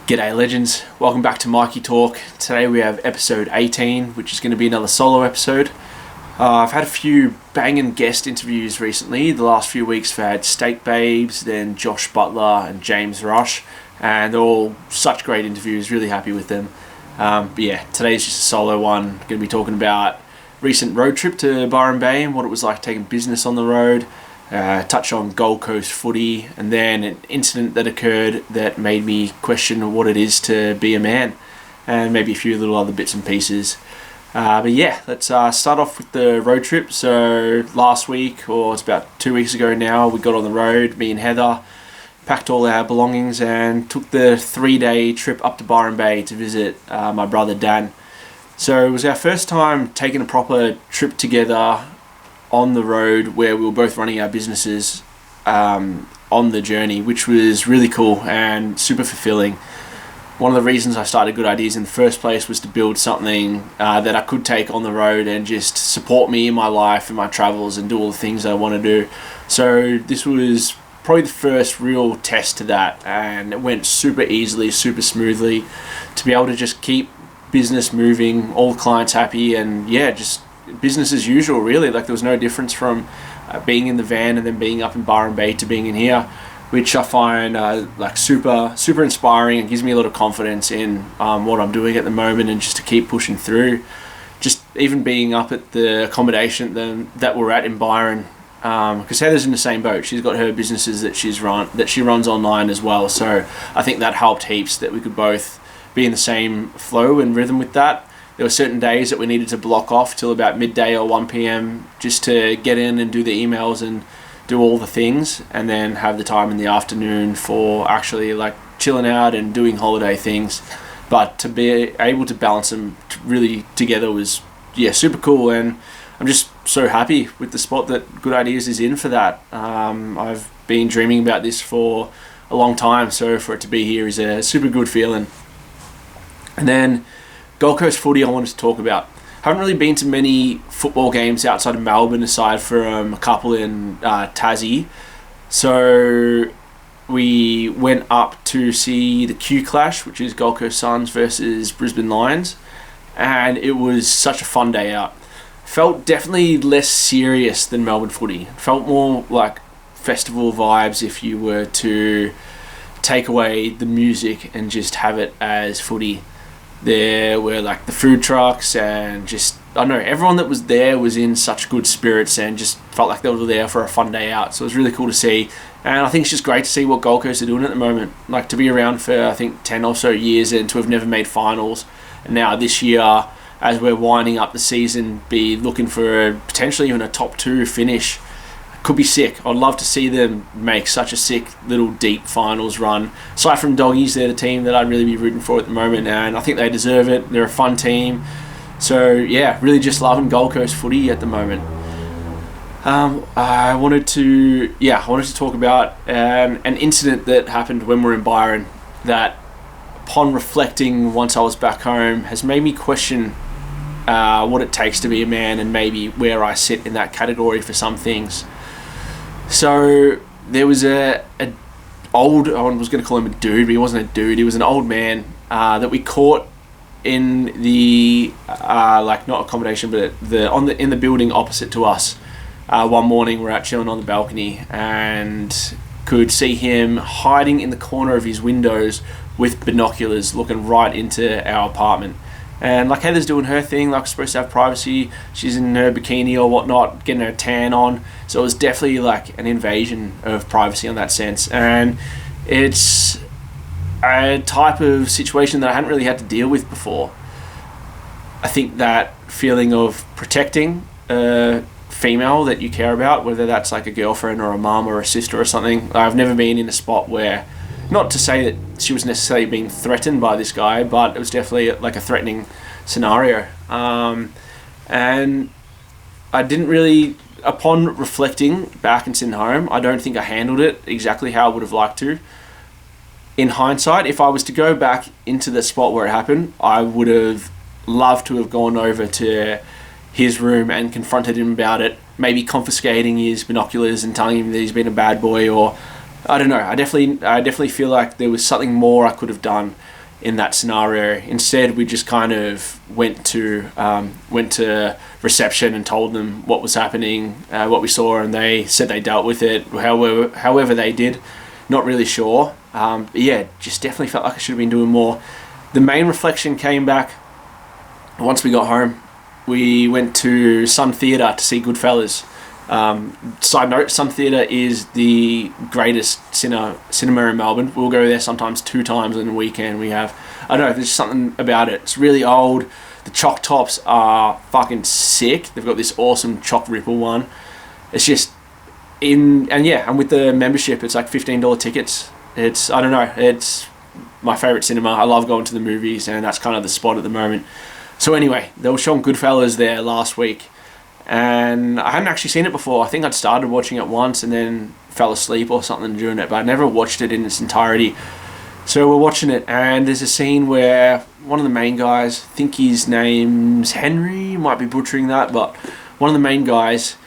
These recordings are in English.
G'day legends, welcome back to Mikey Talk. Today we have episode 18, which is going to be another solo episode. I've had a few banging guest interviews recently. The last few weeks I've had Steak Babes, then Josh Butler and James Rush, and they're all such great interviews, really happy with them. But yeah, today's just a solo one. Going to be talking about recent road trip to Byron Bay and what it was like taking business on the road. Touch on Gold Coast footy, and then an incident that occurred that made me question what it is to be a man, and maybe a few little other bits and pieces. But yeah, let's start off with the road trip. So last week, or it's about 2 weeks ago now, we got on the road, me and Heather, packed all our belongings and took the 3-day trip up to Byron Bay to visit my brother Dan. So it was our first time taking a proper trip together on the road where we were both running our businesses on the journey, which was really cool and super fulfilling. One of the reasons I started Good Ideas in the first place was to build something that I could take on the road and just support me in my life and my travels and do all the things that I want to do. So this was probably the first real test to that, and it went super easily, super smoothly, to be able to just keep business moving, all the clients happy, and yeah, just business as usual really. Like there was no difference from being in the van and then being up in Byron Bay to being in here, which I find like super inspiring and gives me a lot of confidence in what I'm doing at the moment, and just to keep pushing through. Just even being up at the accommodation that we're at in Byron, because Heather's in the same boat. She's got her businesses that she runs online as well, so I think that helped heaps that we could both be in the same flow and rhythm with that. There were certain days that we needed to block off till about midday or 1 p.m. just to get in and do the emails and do all the things, and then have the time in the afternoon for actually like chilling out and doing holiday things. But to be able to balance them really together was super cool, and I'm just so happy with the spot that Good Ideas is in for that. I've been dreaming about this for a long time, so for it to be here is a super good feeling. And then Gold Coast footy I wanted to talk about. Haven't really been to many football games outside of Melbourne aside from a couple in Tassie. So we went up to see the Q Clash, which is Gold Coast Suns versus Brisbane Lions, and it was such a fun day out. Felt definitely less serious than Melbourne footy. Felt more like festival vibes if you were to take away the music and just have it as footy. There were like the food trucks, and just, I don't know, everyone that was there was in such good spirits and just felt like they were there for a fun day out. So it was really cool to see, and I think it's just great to see what Gold Coast are doing at the moment. Like to be around for I think 10 or so years and to have never made finals, and now this year as we're winding up the season be looking for potentially even a top 2 finish. Could be sick. I'd love to see them make such a sick little deep finals run. Aside from Doggies, they're the team that I'd really be rooting for at the moment, and I think they deserve it. They're a fun team. So yeah, really just loving Gold Coast footy at the moment. I wanted to talk about an incident that happened when we were in Byron that, upon reflecting once I was back home, has made me question what it takes to be a man, and maybe where I sit in that category for some things. So there was I was going to call him a dude, but he wasn't a dude. He was an old man that we caught in the not accommodation, but in the building opposite to us. One morning we're out chilling on the balcony and could see him hiding in the corner of his windows with binoculars, looking right into our apartment. And like Heather's doing her thing, like we're supposed to have privacy. She's in her bikini or whatnot, getting her tan on. So it was definitely like an invasion of privacy on that sense. And it's a type of situation that I hadn't really had to deal with before. I think that feeling of protecting a female that you care about, whether that's like a girlfriend or a mum or a sister or something. I've never been in a spot where, not to say that she was necessarily being threatened by this guy, but it was definitely like a threatening scenario. And I didn't really, upon reflecting back and sitting home, I don't think I handled it exactly how I would have liked to. In hindsight, if I was to go back into the spot where it happened, I would have loved to have gone over to his room and confronted him about it, maybe confiscating his binoculars and telling him that he's been a bad boy, or I don't know. I definitely feel like there was something more I could have done in that scenario. Instead, we just kind of went to reception and told them what was happening, what we saw, and they said they dealt with it however they did. Not really sure. But yeah, just definitely felt like I should have been doing more. The main reflection came back once we got home. We went to Sun Theatre to see Goodfellas. Side note, Sun Theatre is the greatest cinema in Melbourne. We'll go there sometimes 2 times in a weekend. I don't know, there's something about it. It's really old. The chalk tops are fucking sick. They've got this awesome chalk ripple one. It's just and with the membership, it's like $15 tickets. It's my favourite cinema. I love going to the movies, and that's kind of the spot at the moment. So anyway, they were showing Goodfellas there last week, and I hadn't actually seen it before. I think I'd started watching it once and then fell asleep or something during it, but I never watched it in its entirety. So we're watching it, and there's a scene where one of the main guys, I think his name's Henry, might be butchering that, but one of the main guys,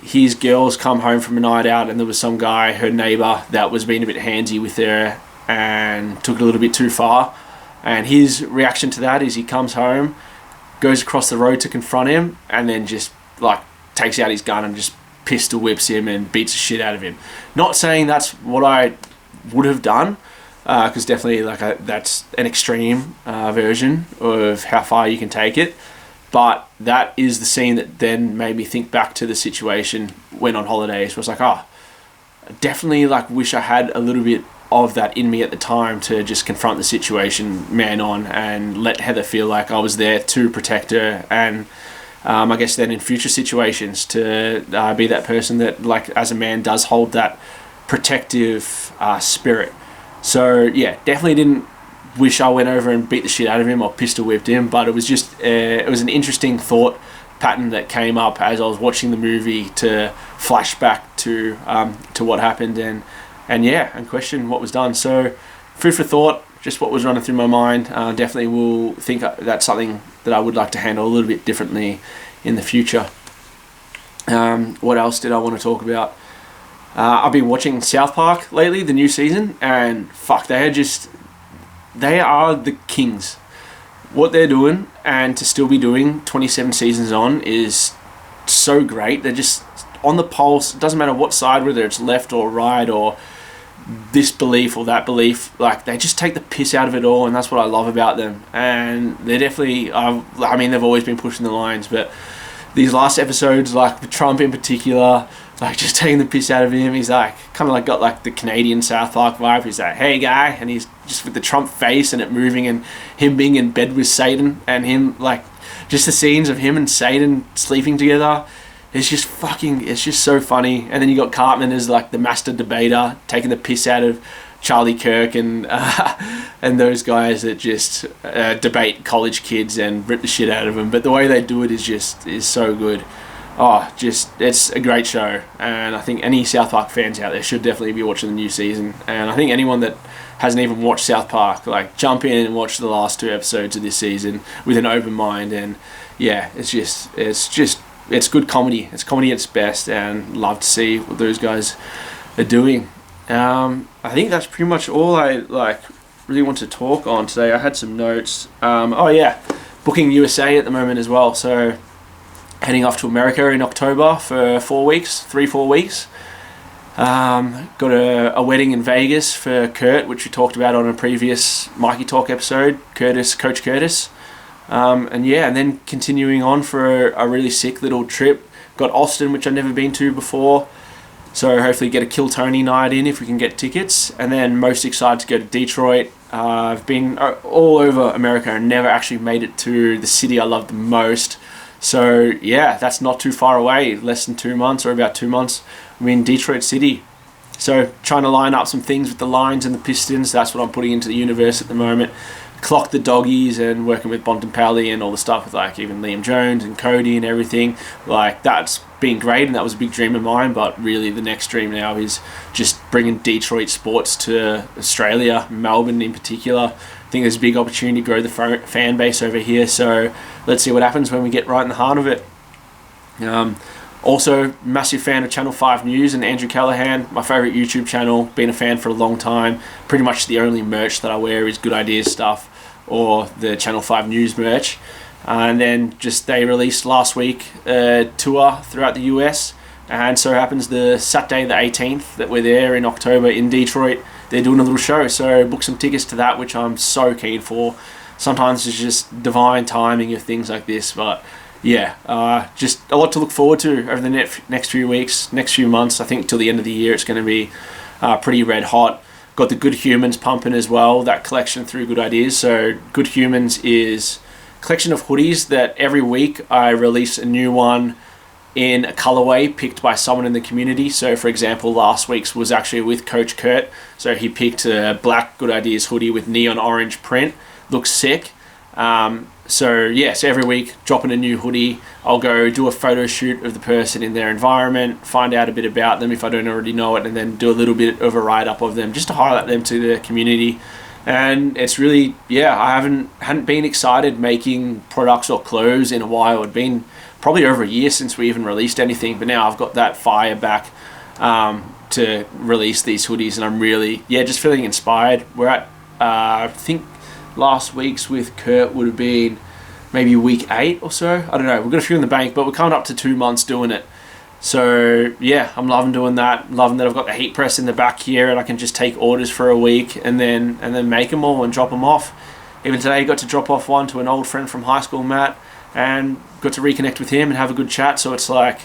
his girls come home from a night out, and there was some guy, her neighbour, that was being a bit handsy with her and took it a little bit too far. And his reaction to that is he comes home, goes across the road to confront him, and then just like takes out his gun and just pistol whips him and beats the shit out of him. Not saying that's what I would have done, because definitely that's an extreme version of how far you can take it. But that is the scene that then made me think back to the situation when on holidays. Where I was like, definitely wish I had a little bit of that in me at the time to just confront the situation man on and let Heather feel like I was there to protect her, and I guess then in future situations to be that person that as a man does hold that protective spirit. So yeah, definitely didn't wish I went over and beat the shit out of him or pistol whipped him, but it was just it was an interesting thought pattern that came up as I was watching the movie to flash back to what happened and question what was done. So food for thought, just what was running through my mind. Definitely will think that's something that I would like to handle a little bit differently in the future. What else did I want to talk about? I've been watching South Park lately, the new season, and fuck, they are the kings. What they're doing, and to still be doing 27 seasons on, is so great. They're just on the pulse. It doesn't matter what side, whether it's left or right or this belief or that belief. They just take the piss out of it all, and that's what I love about them. And they're definitely, they've always been pushing the lines, but these last episodes, with Trump in particular, just taking the piss out of him. He's got the Canadian South Park vibe. He's like, hey guy, and he's just with the Trump face and it moving, and him being in bed with Satan, and him just the scenes of him and Satan sleeping together. It's just so funny. And then you got Cartman as the master debater, taking the piss out of Charlie Kirk and those guys that just debate college kids and rip the shit out of them. But the way they do it is so good. It's a great show, and I think any South Park fans out there should definitely be watching the new season. And I think anyone that hasn't even watched South Park, jump in and watch the last 2 episodes of this season with an open mind. And yeah, it's good comedy. It's comedy at its best, and love to see what those guys are doing. I think that's pretty much all I really want to talk on today. I had some notes. Booking USA at the moment as well. So heading off to America in October for 4 weeks. Got a wedding in Vegas for Kurt, which we talked about on a previous Mikey Talk episode. Coach Curtis. And then continuing on for a really sick little trip. Got Austin, which I've never been to before. So hopefully get a Kill Tony night in if we can get tickets. And then most excited to go to Detroit. I've been all over America and never actually made it to the city I love the most. So yeah, that's not too far away, less than 2 months or about 2 months. I'm in Detroit City. So trying to line up some things with the Lions and the Pistons. That's what I'm putting into the universe at the moment. Clock the Doggies and working with Bontempelli and all the stuff with even Liam Jones and Cody and everything. That's been great, and that was a big dream of mine. But really the next dream now is just bringing Detroit sports to Australia, Melbourne in particular. I think there's a big opportunity to grow the fan base over here, so let's see what happens when we get right in the heart of it. Also, massive fan of Channel 5 News and Andrew Callahan, my favourite YouTube channel, been a fan for a long time. Pretty much the only merch that I wear is Good Ideas stuff. or the Channel 5 News merch. And then just they released last week a tour throughout the US, and so happens the Saturday the 18th that we're there in October in Detroit, they're doing a little show. So book some tickets to that, which I'm so keen for. Sometimes it's just divine timing of things like this, but yeah, just a lot to look forward to over the next few weeks, next few months. I think till the end of the year it's going to be pretty red hot. Got the Good Humans pumping as well, that collection through Good Ideas. So Good Humans is collection of hoodies that every week I release a new one in a colorway picked by someone in the community. So for example, last week's was actually with Coach Kurt. So he picked a black Good Ideas hoodie with neon orange print. Looks sick. So every week dropping a new hoodie. I'll go do a photo shoot of the person in their environment, find out a bit about them if I don't already know it, and then do a little bit of a write-up of them just to highlight them to the community. And it's really, I hadn't been excited making products or clothes in a while. It'd been probably over a year since we even released anything, but now I've got that fire back to release these hoodies, and I'm really, just feeling inspired. We're at, I think last week's with Kurt would have been maybe week 8 or so. I don't know. We've got a few in the bank, but we're coming up to 2 months doing it. So I'm loving doing that. Loving that I've got the heat press in the back here, and I can just take orders for a week and then make them all and drop them off. Even today, I got to drop off one to an old friend from high school, Matt, and got to reconnect with him and have a good chat. So it's like,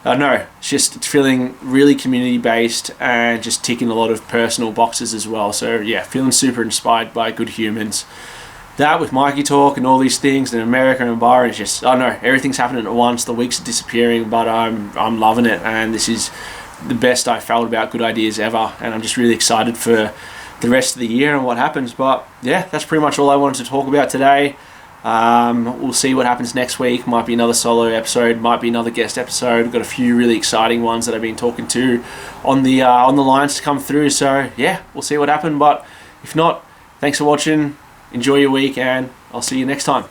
I don't know, it's feeling really community based and just ticking a lot of personal boxes as well. So feeling super inspired by Good Humans. That with Mikey Talk and all these things in America and Byron, it's just, I don't know, everything's happening at once. The weeks are disappearing, but I'm loving it, and this is the best I felt about Good Ideas ever, and I'm just really excited for the rest of the year and what happens. But that's pretty much all I wanted to talk about today. We'll see what happens next week. Might be another solo episode, might be another guest episode. We've got a few really exciting ones that I've been talking to on the lines to come through. So we'll see what happens. But if not, thanks for watching. Enjoy your week, and I'll see you next time.